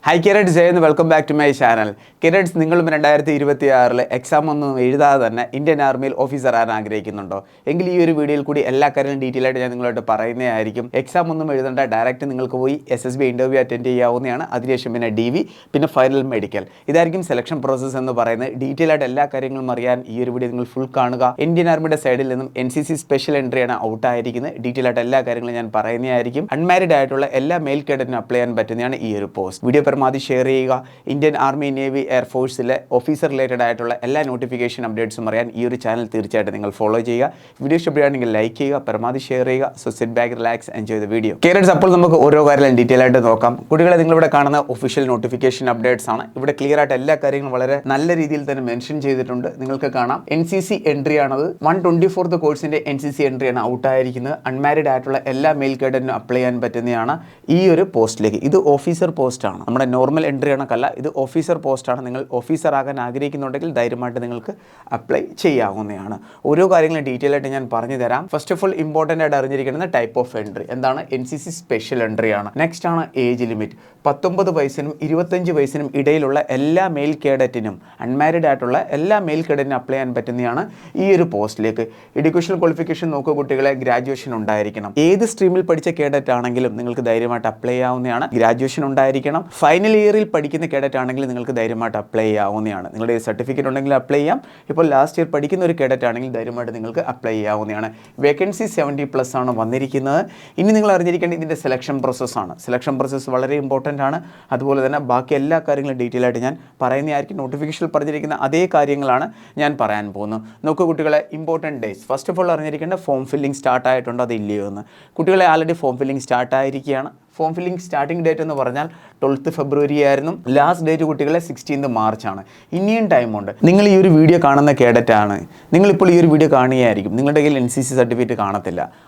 Hi കിരഡ്സ് എന്ന് welcome back to my channel. കിരഡ്സ്, നിങ്ങളും 2026 എക്സാം ഒന്നും എഴുതാതെ തന്നെ ഇന്ത്യൻ ആർമിയിൽ ഓഫീസർ ആകാൻ ആഗ്രഹിക്കുന്നുണ്ടോ? എങ്കിൽ ഈ ഒരു വീഡിയോയിൽ കൂടി എല്ലാ കാര്യങ്ങളും ഡീറ്റെയിൽ ആയിട്ട് ഞാൻ നിങ്ങളോട് പറയുന്നതായിരിക്കും. എക്സാം ഒന്നും എഴുതേണ്ട, ഡയറക്റ്റ് നിങ്ങൾക്ക് പോയി SSB ഇൻ്റർവ്യൂ അറ്റൻഡ് ചെയ്യാവുന്നതാണ്. അതിനുശേഷം പിന്നെ DV, പിന്നെ ഫൈനൽ മെഡിക്കൽ. ഇതായിരിക്കും സെലക്ഷൻ പ്രോസസ്സ് എന്ന് പറയുന്നത്. ഡീറ്റെയിൽ ആയിട്ട് എല്ലാ കാര്യങ്ങളും അറിയാൻ ഈ ഒരു വീഡിയോ നിങ്ങൾ ഫുൾ കാണുക. ഇന്ത്യൻ ആർമിയുടെ സൈഡിൽ നിന്നും NCC സ്പെഷ്യൽ എൻട്രിയാണ് ഔട്ട് ആയിരിക്കുന്നത്. ഡീറ്റെയിൽ ആയിട്ട് എല്ലാ കാര്യങ്ങളും ഞാൻ പറയുന്നതായിരിക്കും. അൺമാരിഡ് ആയിട്ടുള്ള എല്ലാ മെയിൽ കേഡറ്റിനും അപ്ലൈ ചെയ്യാൻ പറ്റുന്നതാണ് ഈ ഒരു പോസ്റ്റ്. വീഡിയോ പരമാവധി ഷെയർ ചെയ്യുക. ഇന്ത്യൻ ആർമി, നേവി, എയർഫോഴ്സിലെ ഓഫീസർ റിലേറ്റഡ് ആയിട്ടുള്ള എല്ലാ നോട്ടിഫിക്കേഷൻ അപ്ഡേറ്റ്സും അറിയാൻ ഈ ഒരു ചാനൽ തീർച്ചയായിട്ടും നിങ്ങൾ ഫോളോ ചെയ്യുക. വീഡിയോ ഇഷ്ടപ്പെടുകയാണെങ്കിൽ ലൈക്ക് ചെയ്യുക, പരമാവധി ഷെയർ ചെയ്യുക. So sit back, relax, enjoy the video. കേരളത്തിൽ അപ്പോൾ നമുക്ക് ഓരോ കാര്യങ്ങളും ഡീറ്റെയിൽ ആയിട്ട് നോക്കാം. കുട്ടികളെ, നിങ്ങളിവിടെ കാണുന്ന ഒഫീഷ്യൽ നോട്ടിഫിക്കേഷൻ അപ്ഡേറ്റ്സ് ആണ്. ഇവിടെ ക്ലിയർ ആയിട്ട് എല്ലാ കാര്യങ്ങളും വളരെ നല്ല രീതിയിൽ തന്നെ മെൻഷൻ ചെയ്തിട്ടുണ്ട്. നിങ്ങൾക്ക് കാണാം NCC എൻട്രി ആണത്. 124th കോഴ്സിന്റെ NCC എൻട്രിയാണ് ഔട്ട് ആയിരിക്കുന്നത്. അൺമാരിഡ് ആയിട്ടുള്ള എല്ലാ മെയിൽ കേഡറ്റിനും അപ്ലൈ ചെയ്യാൻ പറ്റുന്നതാണ് ഈ ഒരു പോസ്റ്റിലേക്ക്. ഇത് ഓഫീസർ പോസ്റ്റ് ആണ്, നമ്മുടെ നോർമൽ എൻട്രി കണക്കല്ല. ഇത് ഓഫീസർ പോസ്റ്റാണ്. നിങ്ങൾ ഓഫീസർ ആകാൻ ആഗ്രഹിക്കുന്നുണ്ടെങ്കിൽ ധൈര്യമായിട്ട് നിങ്ങൾക്ക് അപ്ലൈ ചെയ്യാവുന്നതാണ്. ഓരോ കാര്യങ്ങളും ഡീറ്റെയിൽ ആയിട്ട് ഞാൻ പറഞ്ഞു തരാം. ഫസ്റ്റ് ഓഫ് ഓൾ ഇമ്പോർട്ടൻ്റ് ആയിട്ട് അറിഞ്ഞിരിക്കുന്നത് ടൈപ്പ് ഓഫ് എൻട്രി എന്താണ്. NCC സ്പെഷ്യൽ എൻട്രി ആണ്. നെക്സ്റ്റ് ആണ് ഏജ് ലിമിറ്റ്. 19 വയസ്സിനും 25 വയസ്സിനും ഇടയിലുള്ള എല്ലാ മെയിൽ കേഡറ്റിനും, അൺമാരിഡ് ആയിട്ടുള്ള എല്ലാ മെയിൽ കേഡറ്റിനും അപ്ലൈ ചെയ്യാൻ പറ്റുന്നതാണ് ഈ ഒരു പോസ്റ്റിലേക്ക്. എഡ്യൂക്കേഷൻ ക്വാളിഫിക്കേഷൻ നോക്കുക കുട്ടികളെ, ഗ്രാജുവേഷൻ ഉണ്ടായിരിക്കണം. ഏത് സ്ട്രീമിൽ പഠിച്ച കേഡറ്റ് ആണെങ്കിലും നിങ്ങൾക്ക് ധൈര്യമായിട്ട് അപ്ലൈ ചെയ്യാവുന്നതാണ്. ഗ്രാജുവേഷൻ ഉണ്ടായിരിക്കണം. ഫൈനൽ ഇയറിൽ പഠിക്കുന്ന കേഡറ്റ് ആണെങ്കിൽ നിങ്ങൾക്ക് ധൈര്യമായിട്ട് അപ്ലൈ ചെയ്യാവുന്നതാണ്. നിങ്ങളുടെ സർട്ടിഫിക്കറ്റ് ഉണ്ടെങ്കിൽ അപ്ലൈ ചെയ്യാം. ഇപ്പോൾ ലാസ്റ്റ് ഇയർ പഠിക്കുന്ന ഒരു കേഡറ്റ് ആണെങ്കിൽ ധൈര്യമായിട്ട് നിങ്ങൾക്ക് അപ്ലൈ ചെയ്യാവുന്നതാണ്. വേക്കൻസി 70+ ആണ് വന്നിരിക്കുന്നത്. ഇനി നിങ്ങൾ അറിഞ്ഞിരിക്കേണ്ടത് ഇതിൻ്റെ സെലക്ഷൻ പ്രോസസ്സാണ്. സെലക്ഷൻ പ്രോസസ്സ് വളരെ ഇമ്പോർട്ടൻ്റ് ആണ്. അതുപോലെ തന്നെ ബാക്കി എല്ലാ കാര്യങ്ങളും ഡീറ്റെയിൽ ആയിട്ട് ഞാൻ പറയുന്നതായിരിക്കും. നോട്ടിഫിക്കേഷനിൽ പറഞ്ഞിരിക്കുന്ന അതേ കാര്യങ്ങളാണ് ഞാൻ പറയാൻ പോകുന്നത്. നോക്കൂ കുട്ടികളെ, important days. First of all അറിഞ്ഞിരിക്കേണ്ട ഫോം ഫില്ലിംഗ് സ്റ്റാർട്ട് ആയിട്ടുണ്ടോ അത് ഇല്ലയോ എന്ന്. കുട്ടികളെ, ആൾറെഡി ഫോം ഫില്ലിംഗ് സ്റ്റാർട്ട് ആയിരിക്കുകയാണ്. ഫോം ഫില്ലിംഗ് സ്റ്റാർട്ടിംഗ് ഡേറ്റ് എന്ന് പറഞ്ഞാൽ 12th ഫെബ്രുവരി ആയിരുന്നു. ലാസ്റ്റ് ഡേറ്റ് കുട്ടികളെ 16th മാർച്ച് ആണ്. ഇനിയും ടൈമുണ്ട്. നിങ്ങൾ ഈ ഒരു വീഡിയോ കാണുന്ന കേഡറ്റ് ആണ്. നിങ്ങളിപ്പോൾ ഈ ഒരു വീഡിയോ കാണുകയായിരിക്കും. നിങ്ങളുടെ കയ്യിൽ NCC സർട്ടിഫിക്കറ്റ് കാണത്തില്ല.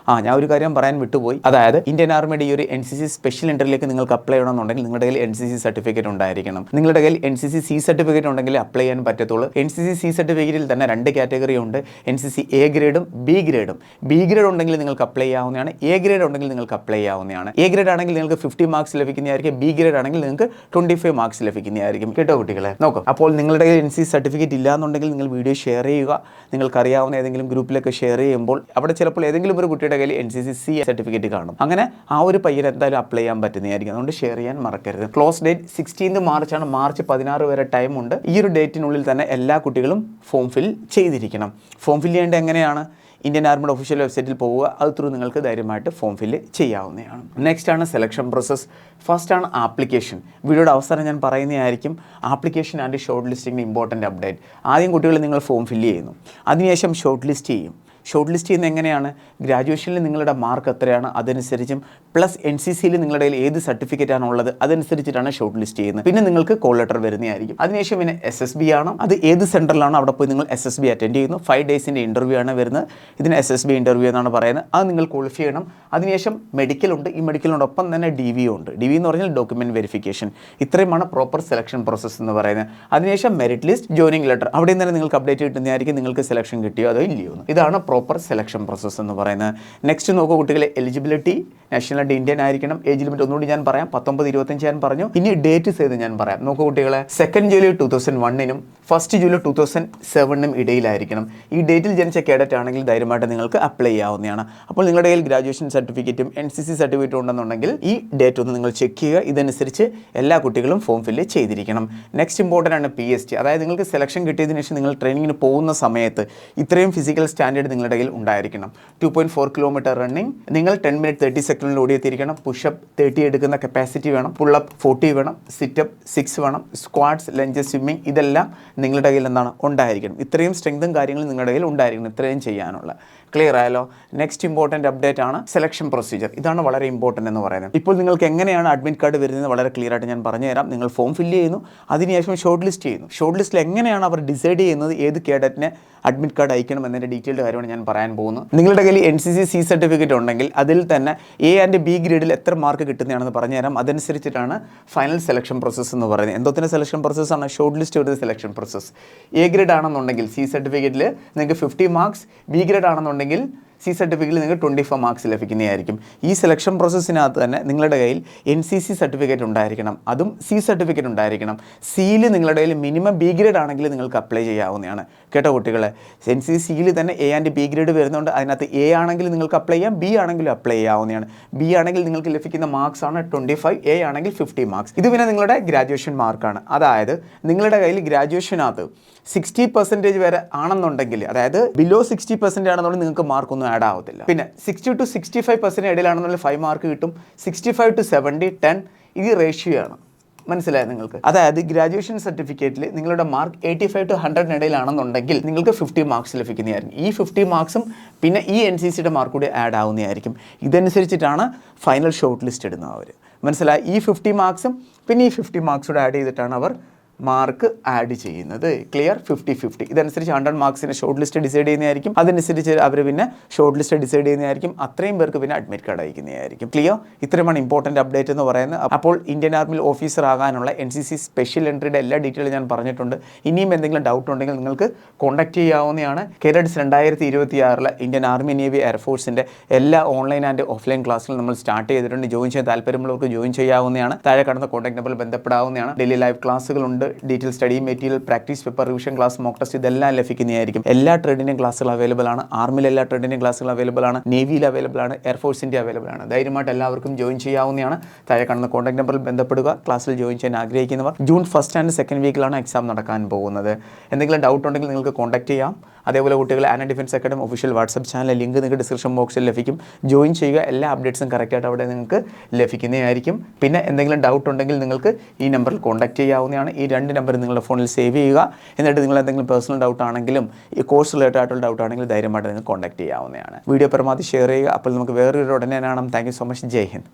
ഞാൻ ഒരു കാര്യം പറയാൻ വിട്ടുപോയി. അതായത് ഇന്ത്യൻ ആർമിയുടെ ഈ ഒരു NCC സ്പെഷ്യൽ എൻട്രിയിലേക്ക് നിങ്ങൾക്ക് അപ്ലൈ ചെയ്യണമെന്നുണ്ടെങ്കിൽ നിങ്ങളുടെ കയ്യിൽ NCC സർട്ടിഫിക്കറ്റ് ഉണ്ടായിരിക്കണം. നിങ്ങളുടെ കയ്യിൽ NCC C സർട്ടിഫിക്കറ്റ് ഉണ്ടെങ്കിൽ അപ്ലൈ ചെയ്യാൻ പറ്റത്തുള്ളൂ. NCC C സർട്ടിഫിക്കറ്റിൽ തന്നെ 2 കാറ്റഗറി ഉണ്ട്. NCC A ഗ്രേഡും B ഗ്രേഡും. B grade ഉണ്ടെങ്കിൽ നിങ്ങൾക്ക് അപ്ലൈ ചെയ്യാവുന്നതാണ്. A ഗ്രേഡ് ഉണ്ടെങ്കിൽ നിങ്ങൾക്ക് അപ്ലൈ ചെയ്യാവുന്നതാണ്. A ഗ്രേഡ് ആണെങ്കിൽ നിങ്ങൾക്ക് 50 മാർക്സ് ലഭിക്കുന്നതായിരിക്കും. B ഗ്രേഡ് ആണെങ്കിൽ നിങ്ങൾക്ക് 25 മാർക്സ് ലഭിക്കുന്നതായിരിക്കും. കേട്ടോ കുട്ടികളെ, നോക്കാം. അപ്പോൾ നിങ്ങളുടെ കയ്യിൽ NCC സർട്ടിഫിക്കറ്റ് ഇല്ലാന്നുണ്ടെങ്കിൽ നിങ്ങൾ വീഡിയോ ഷെയർ ചെയ്യുക. നിങ്ങൾക്കറിയാവുന്ന ഏതെങ്കിലും ഗ്രൂപ്പിലൊക്കെ ഷെയർ ചെയ്യുമ്പോൾ അവിടെ ചിലപ്പോൾ ഏതെങ്കിലും ഒരു കുട്ടിയുടെ കയ്യിൽ NCC C സർട്ടിഫിക്കറ്റ് കാണും. അങ്ങനെ ആ ഒരു പയ്യൻ എന്തായാലും അപ്ലൈ ചെയ്യാൻ പറ്റുന്നതായിരിക്കും. അതുകൊണ്ട് ഷെയർ ചെയ്യാൻ മറക്കരുത്. ക്ലോസ് ഡേറ്റ് 16th മാർച്ച് ആണ്. മാർച്ച് 16 വരെ ടൈം ഉണ്ട്. ഈ ഒരു ഡേറ്റിനുള്ളിൽ തന്നെ എല്ലാ കുട്ടികളും ഫോം ഫിൽ ചെയ്തിരിക്കണം. ഫോം ഫിൽ ചെയ്യേണ്ടത് എങ്ങനെയാണ്? ഇന്ത്യൻ ആർമിയുടെ ഒഫീഷ്യൽ വെബ്സൈറ്റിൽ പോവുക. അത് ത്രൂ നിങ്ങൾക്ക് ധൈര്യമായിട്ട് ഫോം ഫില്ല് ചെയ്യാവുന്നതാണ്. നെക്സ്റ്റ് ആണ് സെലക്ഷൻ പ്രോസസ്. ഫസ്റ്റ് ആണ് ആപ്ലിക്കേഷൻ. വീഡിയോയുടെ അവസാനം ഞാൻ പറയുന്നതായിരിക്കും. ആപ്ലിക്കേഷൻ ആൻഡ് ഷോർട്ട് ലിസ്റ്റിംഗിൻ്റെ ഇമ്പോർട്ടൻ്റ് അപ്ഡേറ്റ്. ആദ്യം കുട്ടികൾ നിങ്ങൾ ഫോം ഫില്ല് ചെയ്യുന്നു. അതിനുശേഷം ഷോർട്ട് ലിസ്റ്റ് ചെയ്യും. ഷോർട്ട് ലിസ്റ്റ് ചെയ്യുന്നത് എങ്ങനെയാണ്? ഗ്രാജുവേഷനിൽ നിങ്ങളുടെ മാർക്ക് എത്രയാണ് അതനുസരിച്ചും പ്ലസ് NCCയിൽ നിങ്ങളുടെ കയ്യിൽ ഏത് സർട്ടിഫിക്കറ്റാണ് ഉള്ളത് അതനുസരിച്ചിട്ടാണ് ഷോർട്ട് ലിസ്റ്റ് ചെയ്യുന്നത്. പിന്നെ നിങ്ങൾക്ക് കോൾ ലെറ്റർ വരുന്നതായിരിക്കും. അതിനുശേഷം പിന്നെ SSB ആണ്. അത് ഏത് സെൻറ്ററിലാണോ അവിടെ പോയി നിങ്ങൾ SSB അറ്റൻഡ് ചെയ്യുന്നു. 5 ഡേയ്സിൻ്റെ ഇൻ്റർവ്യൂ ആണ് വരുന്നത്. ഇതിന് SSB ഇൻ്റർവ്യൂ എന്നാണ് പറയുന്നത്. അത് നിങ്ങൾ ക്വാളിഫൈ ചെയ്യണം. അതിനുശേഷം മെഡിക്കൽ ഉണ്ട്. ഈ മെഡിക്കലിനോടൊപ്പം തന്നെ DV ഉണ്ട്. DV എന്ന് പറഞ്ഞാൽ ഡോക്യുമെൻറ്റ് വെരിഫിക്കേഷൻ. ഇത്രയുമാണ് പ്രോപ്പർ സെലക്ഷൻ പ്രോസസ്സ് എന്ന് പറയുന്നത്. അതിനുശേഷം മെറിറ്റ് ലിസ്റ്റ്, ജോയിനിങ് ലെറ്റർ. അവിടെ നിന്ന് നിങ്ങൾക്ക് അപ്ഡേറ്റ് കിട്ടുന്നതായിരിക്കും നിങ്ങൾക്ക് സെലക്ഷൻ കിട്ടിയോ അതോ ഇല്ലയോ എന്ന്. ഇതാണ് പ്രോപ്പർ സെലക്ഷൻ പ്രോസസ്സ് എന്ന് പറയുന്നത്. നെക്സ്റ്റ് നോക്കൂ കുട്ടികളെ, എലിജിബിലിറ്റി. നാഷണാലിറ്റി ഇന്ത്യൻ ആയിരിക്കണം. ഏജ് ലിമിറ്റ് ഒന്നുകൂടി ഞാൻ പറയാം. 19-25 ഞാൻ പറഞ്ഞു. ഇനി ഡേറ്റ് ചെയ്ത് ഞാൻ പറയാം. നോക്കൂ കുട്ടികളെ, 2nd ജൂലൈ 2001 1st ജൂലൈ 2007 ഇടയിലായിരിക്കണം. ഈ ഡേറ്റിൽ ജനിച്ച കേഡറ്റ് ആണെങ്കിൽ ധൈര്യമായിട്ട് നിങ്ങൾക്ക് അപ്ലൈ ചെയ്യാവുന്നതാണ്. അപ്പോൾ നിങ്ങളുടെ കയ്യിൽ ഗ്രാജുവേഷൻ സർട്ടിഫിക്കറ്റും NCC സർട്ടിഫിക്കറ്റും ഉണ്ടെന്നുണ്ടെങ്കിൽ ഈ ഡേറ്റ് ഒന്ന് നിങ്ങൾ ചെക്ക് ചെയ്യുക. ഇതനുസരിച്ച് എല്ലാ കുട്ടികളും ഫോം ഫില്ല് ചെയ്തിരിക്കണം. നെക്സ്റ്റ് ഇമ്പോർട്ടൻ്റ് ആണ് PST. അതായത് നിങ്ങൾക്ക് സെലക്ഷൻ കിട്ടിയതിന് ശേഷം നിങ്ങൾ ട്രെയിനിങ്ങിന് പോകുന്ന സമയത്ത് ഇത്രയും ഫിസിക്കൽ സ്റ്റാൻഡേർഡ് നിങ്ങളുടെ കയ്യിൽ ഉണ്ടായിരിക്കണം. 2.4 കിലോമീറ്റർ റണ്ണിങ്, നിങ്ങൾ 10 മിനിറ്റ് 30 സെക്കൻഡിൽ ഓടിയെത്തിയിരിക്കണം. പുഷപ്പ് 30 എടുക്കുന്ന കപ്പാസിറ്റി വേണം. പുള്ളപ്പ് 40 വേണം. സിറ്റപ്പ് 6 വേണം. സ്ക്വാഡ്സ്, ലഞ്ച്, സ്വിമ്മിങ് ഇതെല്ലാം നിങ്ങളുടെ കയ്യിൽ എന്താണ് ഉണ്ടായിരിക്കണം. ഇത്രയും സ്ട്രെങ്തും കാര്യങ്ങളും നിങ്ങളുടെ കയ്യിൽ ഉണ്ടായിരിക്കണം ഇത്രയും ചെയ്യാനുള്ള. ക്ലിയർ ആയല്ലോ? നെക്സ്റ്റ് ഇമ്പോർട്ടൻ്റ് അപ്ഡേറ്റ് ആണ് സെലക്ഷൻ പ്രൊസീജിയർ. ഇതാണ് വളരെ ഇമ്പോർട്ടൻ്റ് എന്ന് പറയുന്നത്. ഇപ്പോൾ നിങ്ങൾക്ക് എങ്ങനെയാണ് അഡ്മിറ്റ് കാർഡ് വരുന്നത് വളരെ ക്ലിയർ ആയിട്ട് ഞാൻ പറഞ്ഞുതരാം. നിങ്ങൾ ഫോം ഫില്ല് ചെയ്യുന്നു. അതിനുശേഷം ഷോർട്ട് ലിസ്റ്റ് ചെയ്യുന്നു. ഷോർട്ട് ലിസ്റ്റിൽ എങ്ങനെയാണ് അവർ ഡിസൈഡ് ചെയ്യുന്നത് ഏത് കേഡറ്റിനെ അഡ്മിറ്റ് കാർഡ് അയക്കണം എന്നതിൻ്റെ ഡീറ്റെയിൽഡ് കാര്യമാണ് ഞാൻ പറയാൻ പോകുന്നത്. നിങ്ങളുടെ കയ്യിൽ NCC C സർട്ടിഫിക്കറ്റ് ഉണ്ടെങ്കിൽ അതിൽ തന്നെ A ആൻഡ് B ഗ്രേഡിൽ എത്ര മാർക്ക് കിട്ടുന്നതാണെന്ന് പറഞ്ഞുതരാം. അതനുസരിച്ചിട്ടാണ് ഫൈനൽ സെലക്ഷൻ പ്രോസസ്സ് എന്ന് പറയുന്നത്. എന്തോത്തിന് സെലക്ഷൻ പ്രോസസ്സാണ്? ഷോർട്ട് ലിസ്റ്റ് ഒരു സെലക്ഷൻ പ്രോസസ്സ്. A ഗ്രേഡ് ആണെന്നുണ്ടെങ്കിൽ C സർട്ടിഫിക്കറ്റിൽ നിങ്ങൾക്ക് 50 മാർക്സ്, B ഗ്രേഡ് ആണെന്നുണ്ടെങ്കിൽ സി സർട്ടിഫിക്കറ്റിൽ നിങ്ങൾക്ക് 24 മാർക്സ് ലഭിക്കുന്നതായിരിക്കും. ഈ സെലക്ഷൻ പ്രോസസ്സിനകത്ത് തന്നെ നിങ്ങളുടെ കയ്യിൽ NCC സർട്ടിഫിക്കറ്റ് ഉണ്ടായിരിക്കണം, അതും സി സർട്ടിഫിക്കറ്റ് ഉണ്ടായിരിക്കണം. സിയിൽ നിങ്ങളുടെ കയ്യിൽ മിനിമം ബി ഗ്രേഡ് ആണെങ്കിൽ നിങ്ങൾക്ക് അപ്ലൈ ചെയ്യാവുന്നതാണ്. കേട്ടോ കുട്ടികളെ, NCCയിൽ തന്നെ A ആൻഡ് B ഗ്രേഡ് വരുന്നുണ്ട്. അതിനകത്ത് A ആണെങ്കിൽ നിങ്ങൾക്ക് അപ്ലൈ ചെയ്യാം, B ആണെങ്കിലും അപ്ലൈ ചെയ്യാവുന്നതാണ്. B ആണെങ്കിൽ നിങ്ങൾക്ക് ലഭിക്കുന്ന മാർക്സ് ആണ് 25, A ആണെങ്കിൽ 50 മാർക്സ്. ഇത് പിന്നെ നിങ്ങളുടെ ഗ്രാജുവേഷൻ മാർക്കാണ്. അതായത് നിങ്ങളുടെ കയ്യിൽ ഗ്രാജുവേഷനകത്ത് 60% വരെ ആണെന്നുണ്ടെങ്കിൽ, അതായത് ബിലോ 60% ആണെന്നുണ്ടെങ്കിൽ നിങ്ങൾക്ക് മാർക്കൊന്നും ആഡ് ആവത്തില്ല. പിന്നെ 60 to 65% ഇടയിലാണെന്നുണ്ടെങ്കിൽ 5 മാർക്ക് കിട്ടും. 65 to 70, 10 ഇത് റേഷ്യോ ആണ്. മനസ്സിലായത് നിങ്ങൾക്ക്? അതായത് ഗ്രാജുവേഷൻ സർട്ടിഫിക്കറ്റിൽ നിങ്ങളുടെ മാർക്ക് 85 to 100 ഇടയിലാണെന്നുണ്ടെങ്കിൽ നിങ്ങൾക്ക് 50 മാർക്സ് ലഭിക്കുന്നതായിരിക്കും. ഈ 50 മാർക്സും പിന്നെ ഈ NCCയുടെ മാർക്ക് കൂടി ആഡ് ആവുന്നതായിരിക്കും. ഇതനുസരിച്ചിട്ടാണ് ഫൈനൽ ഷോർട്ട് ലിസ്റ്റ് ഇടുന്നത് അവർ. മനസ്സിലായി? ഈ 50 മാർക്സും പിന്നെ ഈ 50 മാർക്സ് കൂടെ ആഡ് ചെയ്തിട്ടാണ് അവർ മാർക്ക് ആഡ് ചെയ്യുന്നത്. ക്ലിയർ? 50-50. ഇതനുസരിച്ച് 100 മാർക്സിന് ഷോർട്ട് ലിസ്റ്റ് ഡിസൈഡ് ചെയ്യുന്നതായിരിക്കും. അതനുസരിച്ച് അവർ പിന്നെ ഷോർട്ട് ലിസ്റ്റ് ഡിസൈഡ് ചെയ്യുന്നതായിരിക്കും. അത്രയും പേർക്ക് പിന്നെ അഡ്മിറ്റ് കാർഡ് അയക്കുന്നതായിരിക്കും. ക്ലിയർ? ഇത്രയുമാണ് ഇമ്പോർട്ടൻറ്റ് അപ്ഡേറ്റ് എന്ന് പറയുന്നത്. അപ്പോൾ ഇന്ത്യൻ ആർമിയിൽ ഓഫീസർ ആകാനുള്ള NCC സ്പെഷ്യൽ എൻട്രിയുടെ എല്ലാ ഡീറ്റെയിലും ഞാൻ പറഞ്ഞിട്ടുണ്ട്. ഇനിയും എന്തെങ്കിലും ഡൗട്ട് ഉണ്ടെങ്കിൽ നിങ്ങൾക്ക് കോൺടാക്ട് ചെയ്യാവുന്നതാണ്. കേഡറ്റ്സ് 2026 ഇന്ത്യൻ ആർമി, നേവി, എയർഫോഴ്സിൻ്റെ എല്ലാ ഓൺലൈൻ ആൻഡ് ഓഫ്ലൈൻ ക്ലാസ്സുകളും നമ്മൾ സ്റ്റാർട്ട് ചെയ്തിട്ടുണ്ട്. ജോയിൻ ചെയ്യാൻ താല്പര്യമുള്ളവർക്ക് ജോയിൻ ചെയ്യാവുന്നതാണ്. താഴെ കാണുന്ന കോൺടാക്ട് നമ്പറിൽ ബന്ധപ്പെടാവുന്നതാണ്. ഡെയിലി ലൈവ് ക്ലാസ്സുകളുണ്ട്, detail study material, practice paper, revision class, mock test ഇതെല്ലാം ലഭിക്കുന്നതായിരിക്കും. എല്ലാ ട്രേഡിൻ്റെയും ക്ലാസ്സുകൾ അവൈലബിൾ ആണ്. ആർമിയിൽ എല്ലാ ട്രേഡിൻ്റെയും ക്ലാസ്സുകൾ അവൈലബിൾ ആണ്. നേവിയിൽ അവൈലബിൾ ആണ്. എയർഫോഴ്സിൻ്റെ അവൈലബിൾ ആണ്. ധൈര്യമായിട്ട് എല്ലാവർക്കും ജോയിൻ ചെയ്യാവുന്നതാണ്. താഴെ കാണുന്ന കോൺടാക്ട് നമ്പറിൽ ബന്ധപ്പെടുക. ക്ലാസ്സിൽ ജോയിൻ ചെയ്യാൻ ആഗ്രഹിക്കുന്നവർ. June 1st and 2nd വീക്കിലാണ് exam നടക്കാൻ പോകുന്നത്. എന്തെങ്കിലും ഡൗട്ട് ഉണ്ടെങ്കിൽ നിങ്ങൾക്ക് കോൺടാക്ട് ചെയ്യാം. അതേപോലെ കുട്ടികൾ ആന defence academy official WhatsApp channel link നിങ്ങൾക്ക് ഡിസ്ക്രിപ്ഷൻ ബോക്സിൽ ലഭിക്കും. ജോയിൻ ചെയ്യുക. എല്ലാ അപ്ഡേറ്റ്സും കറക്റ്റായിട്ട് അവിടെ നിങ്ങൾക്ക് ലഭിക്കുന്നതായിരിക്കും. പിന്നെ എന്തെങ്കിലും ഡൗട്ട് ഉണ്ടെങ്കിൽ നിങ്ങൾക്ക് ഈ നമ്പറിൽ കോൺടാക്ട് ചെയ്യാവുന്നതാണ്. ഈ 2 നമ്പർ നിങ്ങളുടെ ഫോണിൽ സേവ് ചെയ്യുക. എന്നിട്ട് നിങ്ങൾ എന്തെങ്കിലും പേഴ്സണൽ ഡൗട്ട് ആണെങ്കിലും ഈ കോഴ്സ് റിലേറ്റഡ് ആയിട്ടുള്ള ഡൗട്ട് ആണെങ്കിലും ധൈര്യമായിട്ട് നിങ്ങൾക്ക് കോൺടാക്ട് ചെയ്യാവുന്നതാണ്. വീഡിയോ പരമാവധി ഷെയർ ചെയ്യുക. അപ്പോൾ നമുക്ക് വേറൊരു ഉടനെ കാണാം. Thank you so much. Jai Hind.